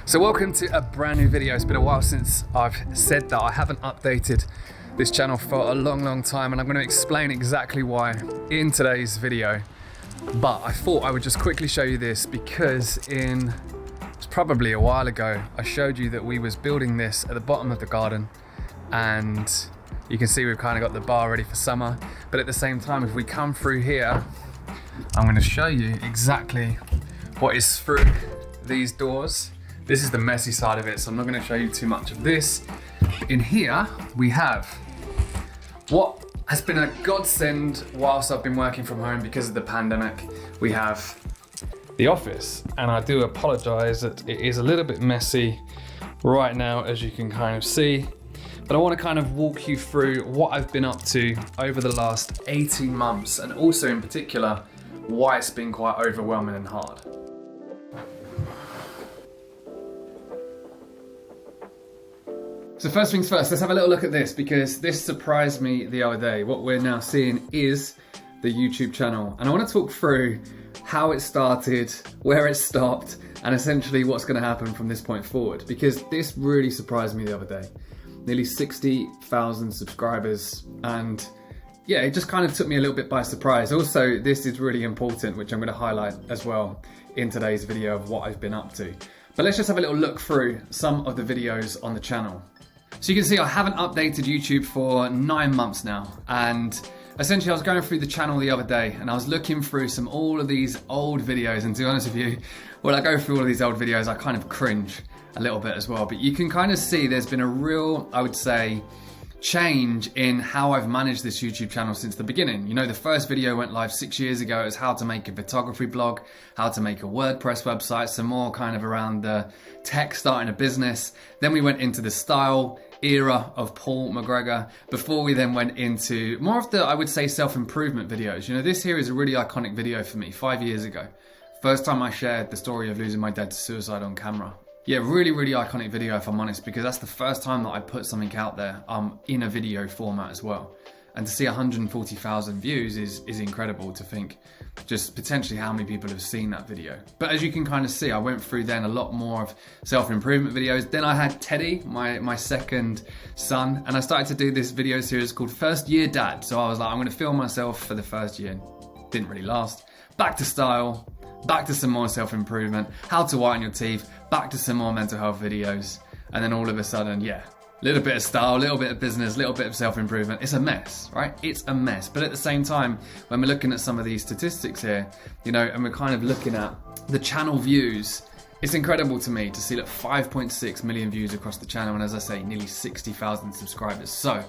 So welcome to a brand new video. It's been a while since I've said that. I haven't updated this channel for a long time, and I'm going to explain exactly why in today's video. But I thought I would just quickly show you this because it's probably a while ago, I showed you that we was building this at the bottom of the garden, and you can see we've kind of got the bar ready for summer. But at the same time, if we come through here, I'm going to show you exactly what is through these doors. This is the messy side of it, so I'm not going to show you too much of this. In here, we have what has been a godsend whilst I've been working from home because of the pandemic. We have the office, and I do apologize that it is a little bit messy right now, as you can kind of see. But I want to kind of walk you through what I've been up to over the last 18 months, and also in particular, why it's been quite overwhelming and hard. So first things first, let's have a little look at this, because this surprised me the other day. What we're now seeing is the YouTube channel. And I want to talk through how it started, where it stopped, and essentially what's going to happen from this point forward. Because this really surprised me the other day. Nearly 60,000 subscribers, and yeah, it just kind of took me a little bit by surprise. Also, this is really important, which I'm going to highlight as well in today's video of what I've been up to. But let's just have a little look through some of the videos on the channel. So you can see I haven't updated YouTube for 9 months now, and essentially I was going through the channel the other day and I was looking through all of these old videos, and to be honest with you, when I go through all of these old videos I kind of cringe a little bit as well. But you can kind of see there's been a real, I would say, change in how I've managed this YouTube channel since the beginning. You know, the first video went live 6 years ago. It was how to make a photography blog, how to make a WordPress website, some more kind of around the tech, starting a business. Then we went into the style era of Paul McGregor, before we then went into more of the, I would say, self-improvement videos. You know, this here is a really iconic video for me 5 years ago. First time I shared the story of losing my dad to suicide on camera. Yeah, really iconic video, if I'm honest, because that's the first time that I put something out there in a video format as well. And to see 140,000 views is incredible, to think just potentially how many people have seen that video. But as you can kind of see, I went through then a lot more of self-improvement videos. Then I had Teddy, my second son, and I started to do this video series called First Year Dad. So I was like, I'm going to film myself for the first year. Didn't really last. Back to style, back to some more self-improvement, how to whiten your teeth, back to some more mental health videos. And then all of a sudden, yeah, a little bit of style, a little bit of business, a little bit of self-improvement. It's a mess, right? It's a mess. But at the same time, when we're looking at some of these statistics here, you know, and we're kind of looking at the channel views, it's incredible to me to see that 5.6 million views across the channel. And as I say, nearly 60,000 subscribers. So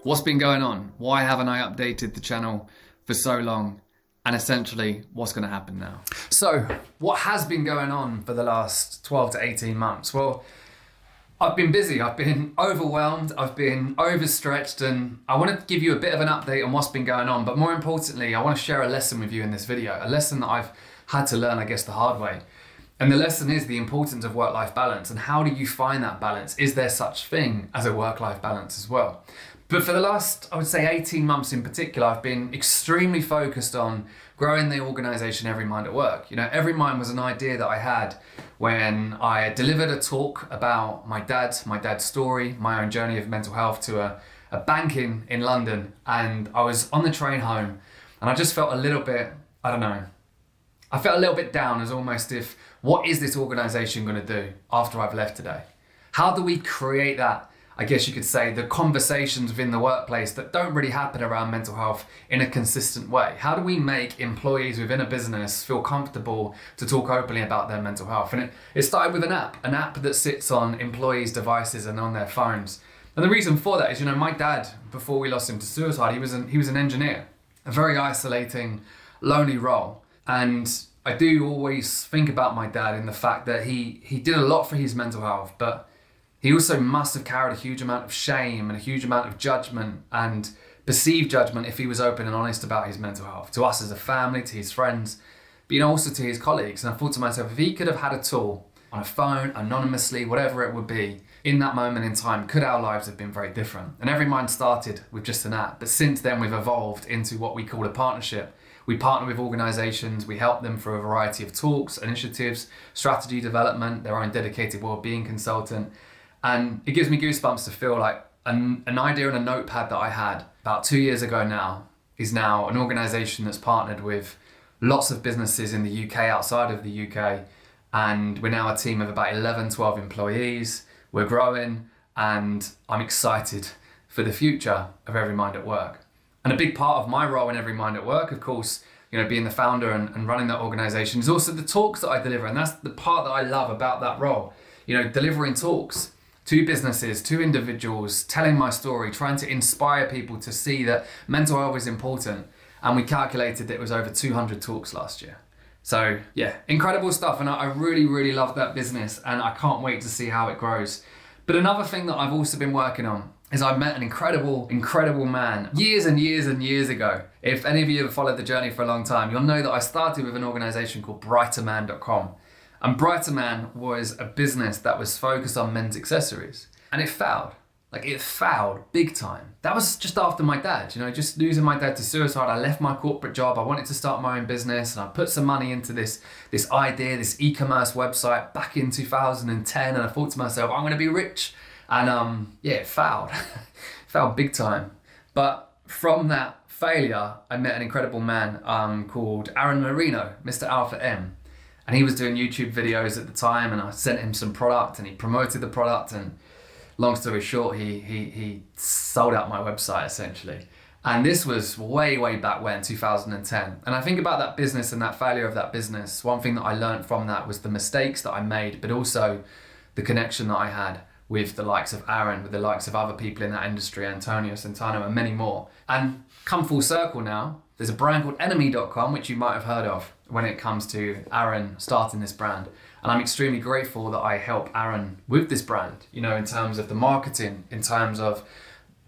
what's been going on? Why haven't I updated the channel for so long? And essentially, what's going to happen now? So what has been going on for the last 12 to 18 months? Well, I've been busy, I've been overwhelmed, I've been overstretched, and I want to give you a bit of an update on what's been going on. But more importantly, I want to share a lesson with you in this video, a lesson that I've had to learn, I guess, the hard way. And the lesson is the importance of work-life balance. And how do you find that balance? Is there such thing as a work-life balance as well? But for the last, I would say 18 months in particular, I've been extremely focused on growing the organization Every Mind at Work. You know, Every Mind was an idea that I had when I delivered a talk about my dad's story, my own journey of mental health to a bank in London. And I was on the train home and I just felt a little bit, I don't know, I felt a little bit down, as almost if, what is this organization going to do after I've left today? How do we create that, I guess you could say, the conversations within the workplace that don't really happen around mental health in a consistent way? How do we make employees within a business feel comfortable to talk openly about their mental health? And it started with an app that sits on employees' devices and on their phones. And the reason for that is, you know, my dad, before we lost him to suicide, he was an engineer, a very isolating, lonely role. And I do always think about my dad in the fact that he did a lot for his mental health, but he also must have carried a huge amount of shame and a huge amount of judgment and perceived judgment if he was open and honest about his mental health, to us as a family, to his friends, but you know, also to his colleagues. And I thought to myself, if he could have had a tool on a phone, anonymously, whatever it would be, in that moment in time, could our lives have been very different? And Every Mind started with just an app, but since then we've evolved into what we call a partnership We partner with organizations, we help them through a variety of talks, initiatives, strategy development, their own dedicated well-being consultant. And it gives me goosebumps to feel like an idea in a notepad that I had about 2 years ago now is now an organization that's partnered with lots of businesses in the UK, outside of the UK. And we're now a team of about 11, 12 employees. We're growing, and I'm excited for the future of Every Mind at Work. And a big part of my role in Every Mind at Work, of course, being the founder and running that organization, is also the talks that I deliver. And that's the part that I love about that role. Delivering talks to businesses, to individuals, telling my story, trying to inspire people to see that mental health is important. And we calculated that it was over 200 talks last year. So yeah, incredible stuff. And I really, really love that business, and I can't wait to see how it grows. But another thing that I've also been working on is I met an incredible man years and years and years ago. If any of you have followed the journey for a long time, you'll know that I started with an organization called brighterman.com. And Brighterman was a business that was focused on men's accessories. And it failed. It failed big time. That was just after my dad, just losing my dad to suicide. I left my corporate job. I wanted to start my own business, and I put some money into this idea, this e-commerce website back in 2010. And I thought to myself, I'm going to be rich. And it failed. Failed big time. But from that failure, I met an incredible man called Aaron Marino, Mr. Alpha M. And he was doing YouTube videos at the time, and I sent him some product, and he promoted the product, and long story short, he sold out my website essentially. And this was way, way back when, 2010. And I think about that business and that failure of that business. One thing that I learned from that was the mistakes that I made, but also the connection that I had with the likes of Aaron, with the likes of other people in that industry, Antonio Centano, and many more. And come full circle now, there's a brand called enemy.com, which you might have heard of when it comes to Aaron starting this brand. And I'm extremely grateful that I help Aaron with this brand, in terms of the marketing, in terms of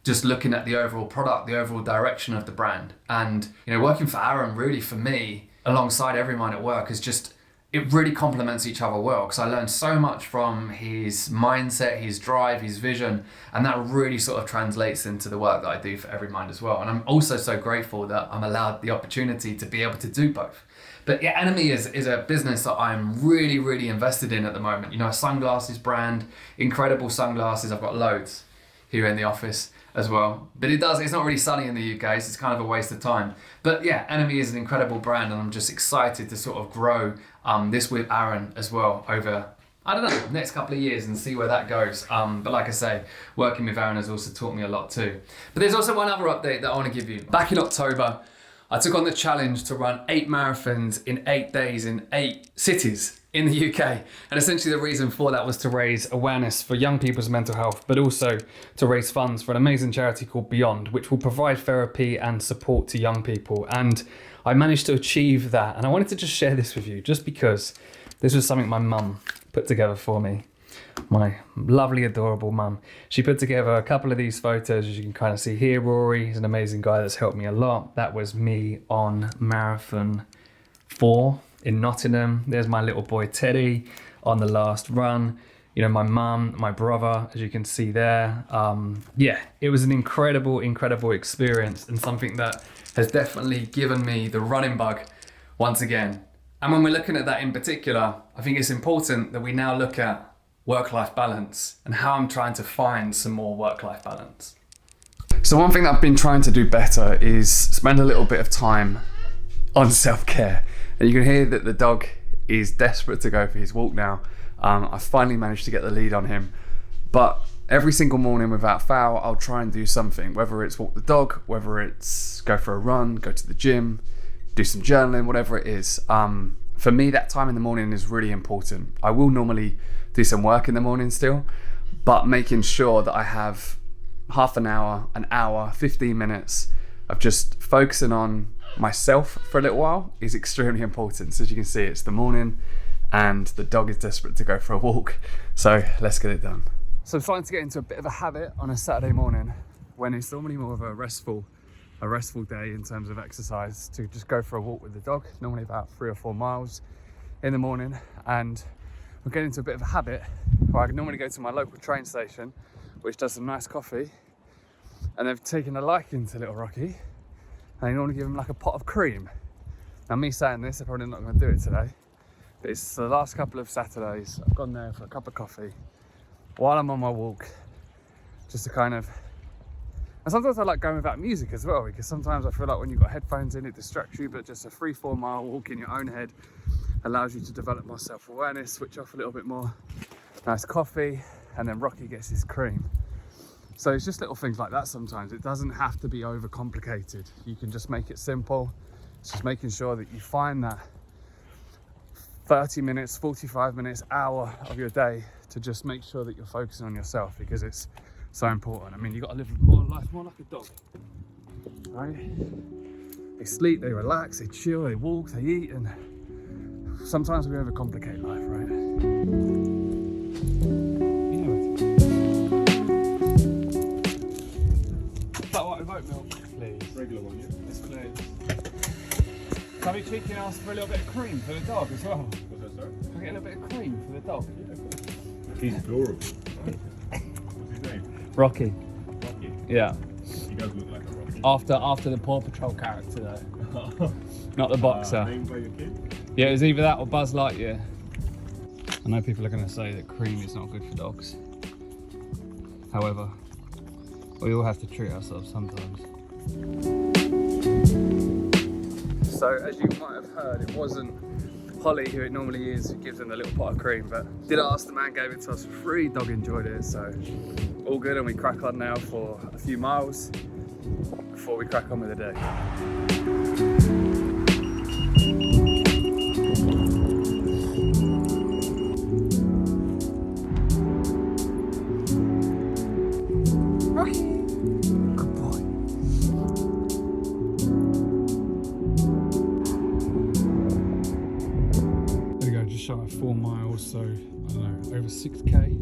just looking at the overall product, the overall direction of the brand. And, working for Aaron really for me, alongside Every Mind at Work, is just, it really complements each other well, because I learned so much from his mindset, his drive, his vision, and that really sort of translates into the work that I do for Every Mind as well. And I'm also so grateful that I'm allowed the opportunity to be able to do both. But yeah, Enemy is a business that I'm really, really invested in at the moment. A sunglasses brand, incredible sunglasses. I've got loads here in the office as well. But it's not really sunny in the UK, so it's kind of a waste of time. But yeah, Enemy is an incredible brand, and I'm just excited to sort of grow this with Aaron as well over, I don't know, next couple of years and see where that goes. But like I say, working with Aaron has also taught me a lot too. But there's also one other update that I want to give you. Back in October, I took on the challenge to run 8 marathons in 8 days in 8 cities in the UK. And essentially the reason for that was to raise awareness for young people's mental health, but also to raise funds for an amazing charity called Beyond, which will provide therapy and support to young people. And I managed to achieve that. And I wanted to just share this with you, just because this was something my mum put together for me. My lovely, adorable mum. She put together a couple of these photos, as you can kind of see here. Rory, he's an amazing guy that's helped me a lot. That was me on Marathon 4 in Nottingham. There's my little boy Teddy on the last run. My mum, my brother, as you can see there. It was an incredible, incredible experience, and something that has definitely given me the running bug once again. And when we're looking at that in particular, I think it's important that we now look at work-life balance and how I'm trying to find some more work-life balance. So one thing that I've been trying to do better is spend a little bit of time on self-care. And you can hear that the dog is desperate to go for his walk now. I finally managed to get the lead on him. But every single morning without fail, I'll try and do something, whether it's walk the dog, whether it's go for a run, go to the gym, do some journaling, whatever it is. For me, that time in the morning is really important. I will normally do some work in the morning still, but making sure that I have half an hour, 15 minutes of just focusing on myself for a little while is extremely important. So as you can see, it's the morning and the dog is desperate to go for a walk. So let's get it done. So I'm starting to get into a bit of a habit on a Saturday morning when it's normally more of a restful day in terms of exercise, to just go for a walk with the dog, normally about 3 or 4 miles in the morning. And we're getting into a bit of a habit where I can normally go to my local train station, which does some nice coffee, and they've taken a liking to little Rocky, and they normally give him like a pot of cream. Now me saying this, I'm probably not going to do it today, but it's the last couple of Saturdays. I've gone there for a cup of coffee while I'm on my walk, just to kind of, and sometimes I like going without music as well, because sometimes I feel like when you've got headphones in, it distracts you, but just a 3-4 mile walk in your own head allows you to develop more self-awareness, switch off a little bit more. Nice coffee, and then Rocky gets his cream. So it's just little things like that sometimes. It doesn't have to be overcomplicated. You can just make it simple. It's just making sure that you find that 30 minutes, 45 minutes, hour of your day to just make sure that you're focusing on yourself, because it's so important. I mean, you've got to live life more like a dog, right? They sleep, they relax, they chill, they walk, they eat, and sometimes we overcomplicate life, right? Flat white with oat milk, please. Regular one, yeah? Yes, please. Can we cheeky and ask for a little bit of cream for the dog as well? What's that, sorry? Can we get a little bit of cream for the dog? Yeah. He's adorable. What's his name? Rocky. Rocky? Yeah. He does look like a Rocky. After the Paw Patrol character though. Not the boxer. Named by your kid? Yeah, it was either that or Buzz Lightyear. I know people are going to say that cream is not good for dogs. However, we all have to treat ourselves sometimes. So as you might have heard, it wasn't Holly, who it normally is, who gives them the little pot of cream, but did ask, the man gave it to us for free, dog enjoyed it, so all good, and we crack on now for a few miles before we crack on with the day. Shy of 4 miles, so I don't know, over 6k.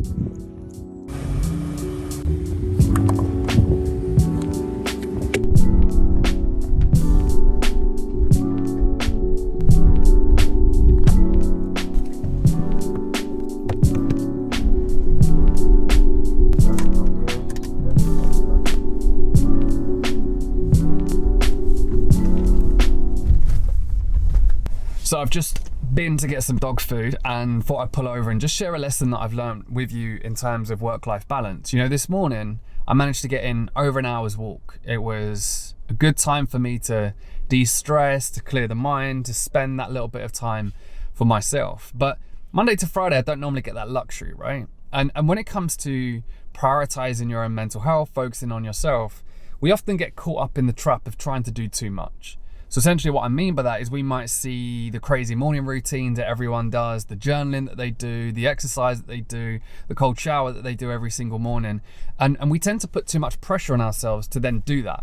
So I've just been to get some dog food and thought I'd pull over and just share a lesson that I've learned with you in terms of work-life balance. You know, this morning I managed to get in over an hour's walk. It was a good time for me to de-stress, to clear the mind, to spend that little bit of time for myself. But Monday to Friday, I don't normally get that luxury, right? And when it comes to prioritizing your own mental health, focusing on yourself, we often get caught up in the trap of trying to do too much. So essentially what I mean by that is we might see the crazy morning routine that everyone does, the journaling that they do, the exercise that they do, the cold shower that they do every single morning. And we tend to put too much pressure on ourselves to then do that.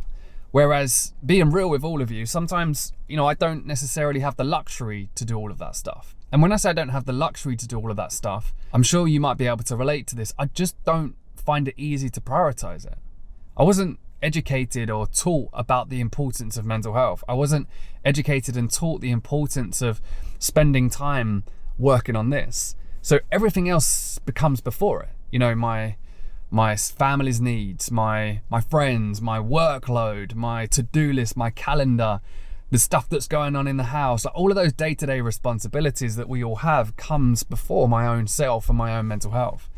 Whereas being real with all of you, sometimes, you know, I don't necessarily have the luxury to do all of that stuff. And when I say I don't have the luxury to do all of that stuff, I'm sure you might be able to relate to this. I just don't find it easy to prioritize it. I wasn't educated or taught about the importance of mental health. I wasn't educated and taught the importance of spending time working on this. So everything else becomes before it. You know, my family's needs, my friends, my workload, my to-do list, my calendar, the stuff that's going on in the house, like all of those day-to-day responsibilities that we all have comes before my own self and my own mental health.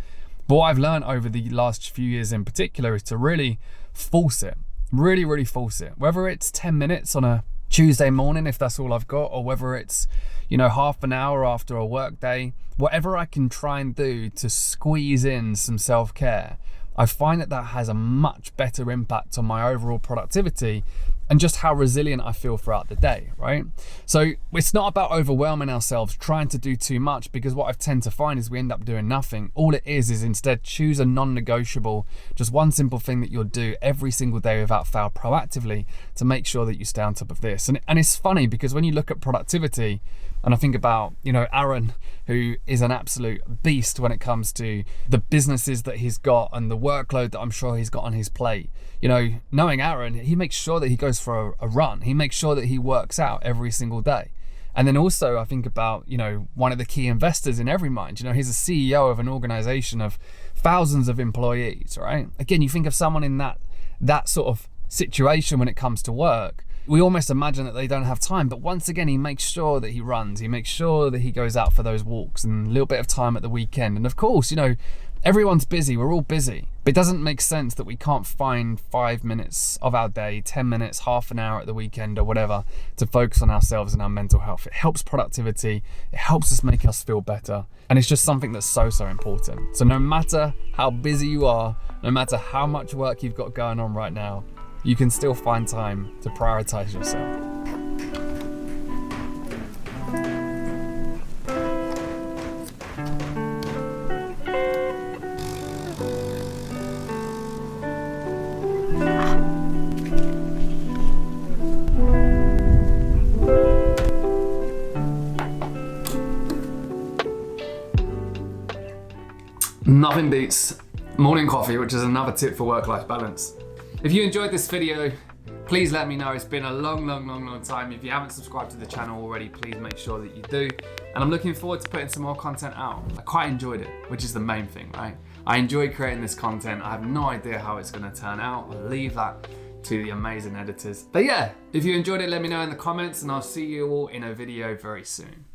But what I've learned over the last few years in particular is to really force it, really force it. Whether it's 10 minutes on a Tuesday morning, if that's all I've got, or whether it's, you know, half an hour after a work day, whatever I can try and do to squeeze in some self-care, I find that has a much better impact on my overall productivity and just how resilient I feel throughout the day, right? So it's not about overwhelming ourselves, trying to do too much, because what I tend to find is we end up doing nothing. All it is instead choose a non-negotiable, just one simple thing that you'll do every single day without fail proactively to make sure that you stay on top of this. And it's funny because when you look at productivity, and I think about, you know, Aaron, who is an absolute beast when it comes to the businesses that he's got and the workload that I'm sure he's got on his plate. You know, knowing Aaron, he makes sure that he goes for a run. He makes sure that he works out every single day. And then also I think about, you know, one of the key investors in Everymind. You know, he's a CEO of an organization of thousands of employees, right? Again, you think of someone in that sort of situation when it comes to work. we almost imagine that they don't have time, but once again, he makes sure that he runs, he makes sure that he goes out for those walks and a little bit of time at the weekend. And of course, everyone's busy, we're all busy, but it doesn't make sense that we can't find 5 minutes of our day, 10 minutes, half an hour at the weekend or whatever to focus on ourselves and our mental health. It helps productivity, it helps us make us feel better, and it's just something that's so important. So no matter how busy you are, no matter how much work you've got going on right now, you can still find time to prioritize yourself. Nothing beats morning coffee, which is another tip for work-life balance. If you enjoyed this video, please let me know. It's been a long time. If you haven't subscribed to the channel already, please make sure that you do. And I'm looking forward to putting some more content out. I quite enjoyed it, which is the main thing, right? I enjoy creating this content. I have no idea how it's gonna turn out. I'll leave that to the amazing editors. But yeah, if you enjoyed it, let me know in the comments, and I'll see you all in a video very soon.